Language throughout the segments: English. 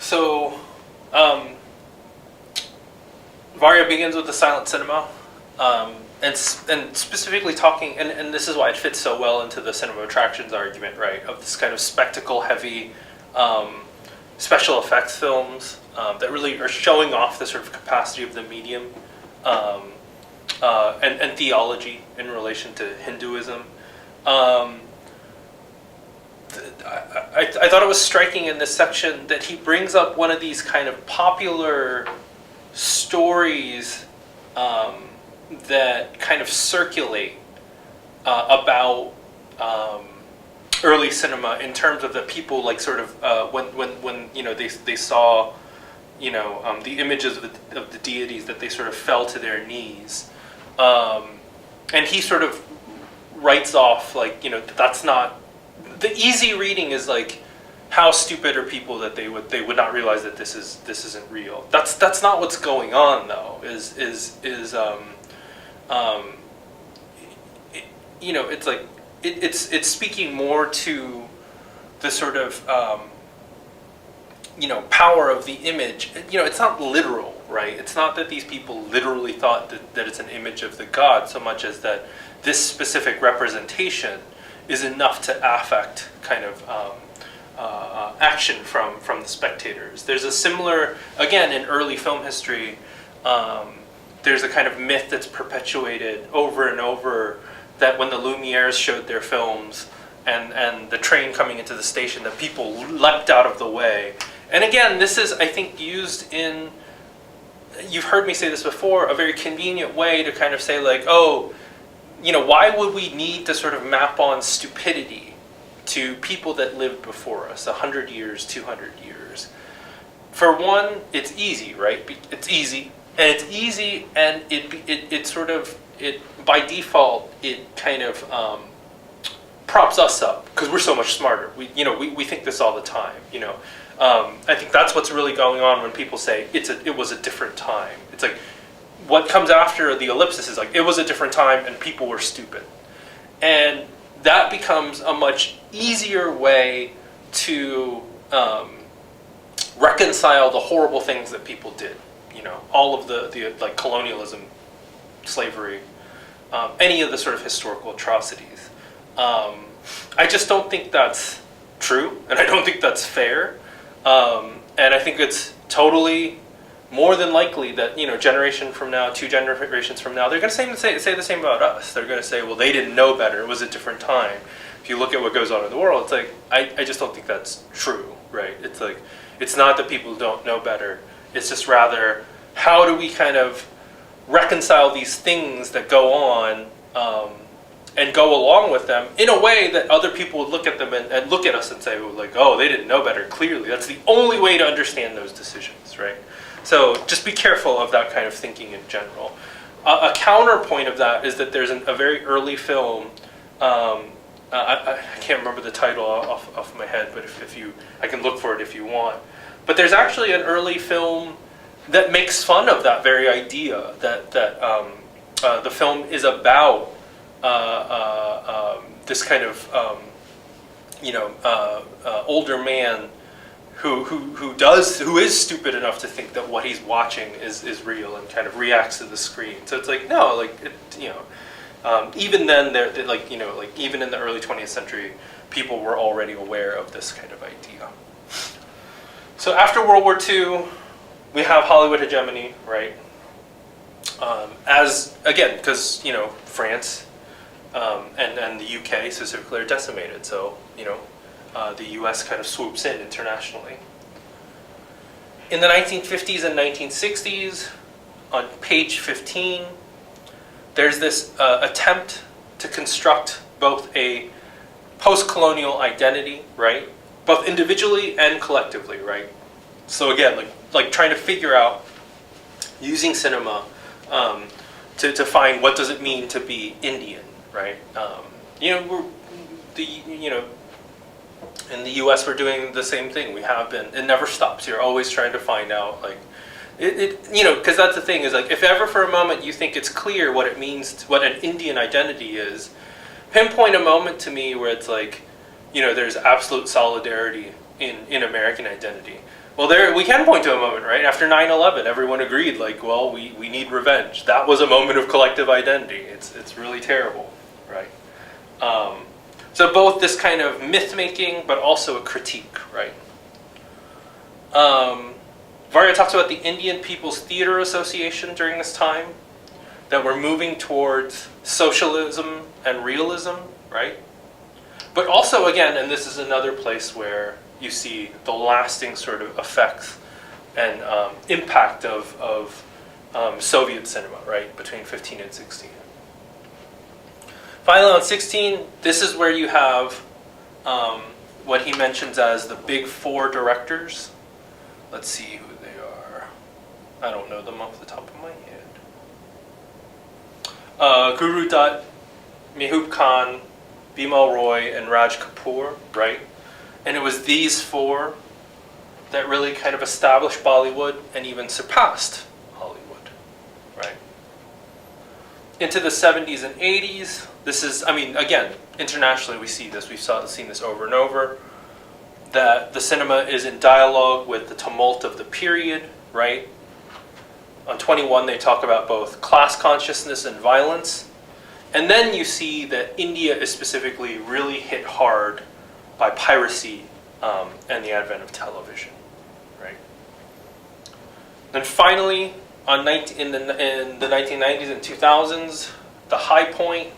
So, um, Varia begins with the silent cinema, and specifically talking, and this is why it fits so well into the cinema attractions argument, right? Of this kind of spectacle-heavy special effects films that really are showing off the sort of capacity of the medium and theology in relation to Hinduism. I thought it was striking in this section that he brings up one of these kind of popular stories that kind of circulate about early cinema in terms of the people, like, sort of when you know they saw, you know, the images of the deities, that they sort of fell to their knees, and he sort of writes off, like, you know, that's not the easy reading is like, how stupid are people that they would not realize that this isn't real. That's not what's going on, though. You know, it's like it's speaking more to the sort of you know, power of the image. You know, it's not literal, right? It's not that these people literally thought that it's an image of the god, so much as that this specific representation is enough to affect kind of action from the spectators. There's a similar, again, in early film history, there's a kind of myth that's perpetuated over and over that when the Lumieres showed their films and the train coming into the station, that people leapt out of the way. And again, this is, I think, used in, you've heard me say this before, a very convenient way to kind of say, like, oh, you know, why would we need to sort of map on stupidity to people that lived before us, 100 years, 200 years? For one, it's easy, right? It's easy, and it sort of, by default, it kind of props us up because we're so much smarter. We think this all the time. You know, I think that's what's really going on when people say it was a different time. It's like, what comes after the ellipsis is like, it was a different time and people were stupid. And that becomes a much easier way to reconcile the horrible things that people did. You know, all of the like colonialism, slavery, any of the sort of historical atrocities. I just don't think that's true, and I don't think that's fair. And I think it's totally more than likely that, you know, generation from now, 2 generations from now, they're going to say the same about us. They're going to say, well, they didn't know better. It was a different time. If you look at what goes on in the world, it's like, I just don't think that's true, right? It's like, it's not that people don't know better. It's just rather, how do we kind of reconcile these things that go on and go along with them in a way that other people would look at them and look at us and say, like, oh, they didn't know better, clearly. That's the only way to understand those decisions, right? So just be careful of that kind of thinking in general. A counterpoint of that is that there's a very early film, I can't remember the title off my head, but I can look for it if you want. But there's actually an early film that makes fun of that very idea, that the film is about this kind of older man who is stupid enough to think that what he's watching is real and kind of reacts to the screen. So it's like, no, like, even then, even in the early 20th century, people were already aware of this kind of idea. So after World War II, we have Hollywood hegemony, right? Because, you know, France and the UK specifically are decimated, so, you know, the US kind of swoops in internationally. In the 1950s and 1960s, on page 15, there's this attempt to construct both a post-colonial identity, right? Both individually and collectively, right? So again, like trying to figure out, using cinema, to find what does it mean to be Indian, right? In the U.S. we're doing the same thing. We have been. It never stops. You're always trying to find out, like, because that's the thing, is like, if ever for a moment you think it's clear what it means, what an Indian identity is, pinpoint a moment to me where it's like, you know, there's absolute solidarity in American identity. Well, there we can point to a moment, right? After 9/11, everyone agreed, like, well, we need revenge. That was a moment of collective identity. It's really terrible, right? So both this kind of myth-making, but also a critique, right? Varga talks about the Indian People's Theater Association during this time, that we're moving towards socialism and realism, right? But also, again, and this is another place where you see the lasting sort of effects and impact of Soviet cinema, right, between 15 and 16. Finally, on 16, this is where you have what he mentions as the big four directors. Let's see who they are. I don't know them off the top of my head. Guru Dutt, Mehboob Khan, Bimal Roy, and Raj Kapoor, right? And it was these four that really kind of established Bollywood and even surpassed Hollywood, right? Into the 70s and 80s, this is, I mean, again, internationally we see this, we've seen this over and over, that the cinema is in dialogue with the tumult of the period, right? On 21, they talk about both class consciousness and violence. And then you see that India is specifically really hit hard by piracy and the advent of television, right? Then finally, in the 1990s and 2000s, the high point,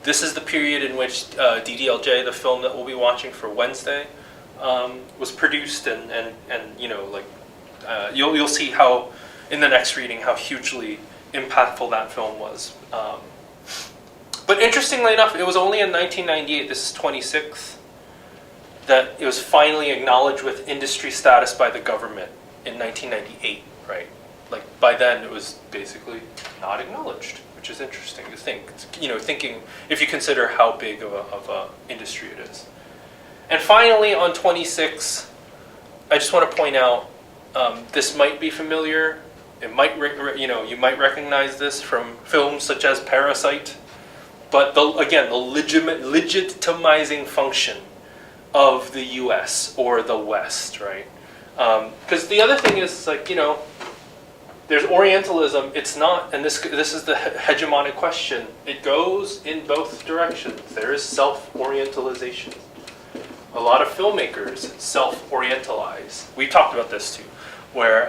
this is the period in which DDLJ, the film that we'll be watching for Wednesday, was produced, and you know, like you'll see how in the next reading how hugely impactful that film was. But interestingly enough, it was only in 1998, this is 26, that it was finally acknowledged with industry status by the government in 1998, right? Like by then it was basically not acknowledged, which is interesting to think. You know, thinking if you consider how big of a industry it is. And finally, on 26, I just want to point out this might be familiar. It might, you know, you might recognize this from films such as Parasite. But again, the legitimizing function of the U.S. or the West, right? Because the other thing is, like, you know, there's Orientalism. It's not, and this is the hegemonic question. It goes in both directions. There is self-orientalization. A lot of filmmakers self-orientalize. We talked about this too, where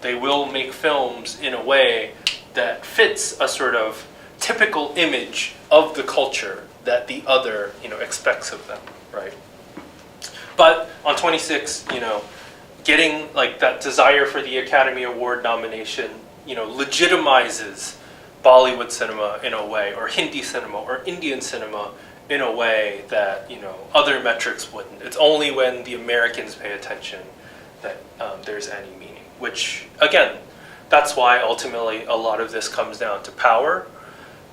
they will make films in a way that fits a sort of typical image of the culture that the other, you know, expects of them, right? But on 26, you know, getting like that desire for the Academy Award nomination, you know, legitimizes Bollywood cinema in a way, or Hindi cinema, or Indian cinema in a way that, you know, other metrics wouldn't. It's only when the Americans pay attention that there's any meaning. Which, again, that's why ultimately a lot of this comes down to power.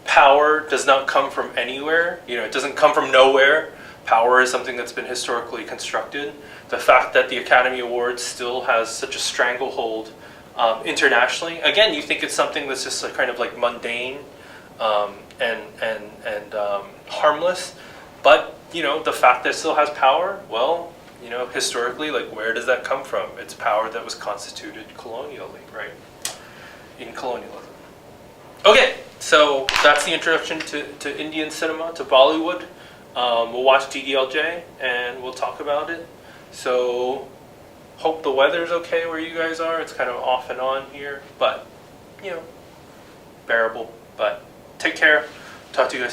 Power does not come from anywhere. You know, it doesn't come from nowhere. Power is something that's been historically constructed. The fact that the Academy Awards still has such a stranglehold internationally, again, you think it's something that's just kind of like mundane and harmless. But, you know, the fact that it still has power, well, you know, historically, like, where does that come from? It's power that was constituted colonially, right? In colonialism. Okay, so that's the introduction to Indian cinema, to Bollywood. We'll watch DDLJ and we'll talk about it. So, hope the weather's okay where you guys are. It's kind of off and on here, but, you know, bearable. But take care. Talk to you guys soon.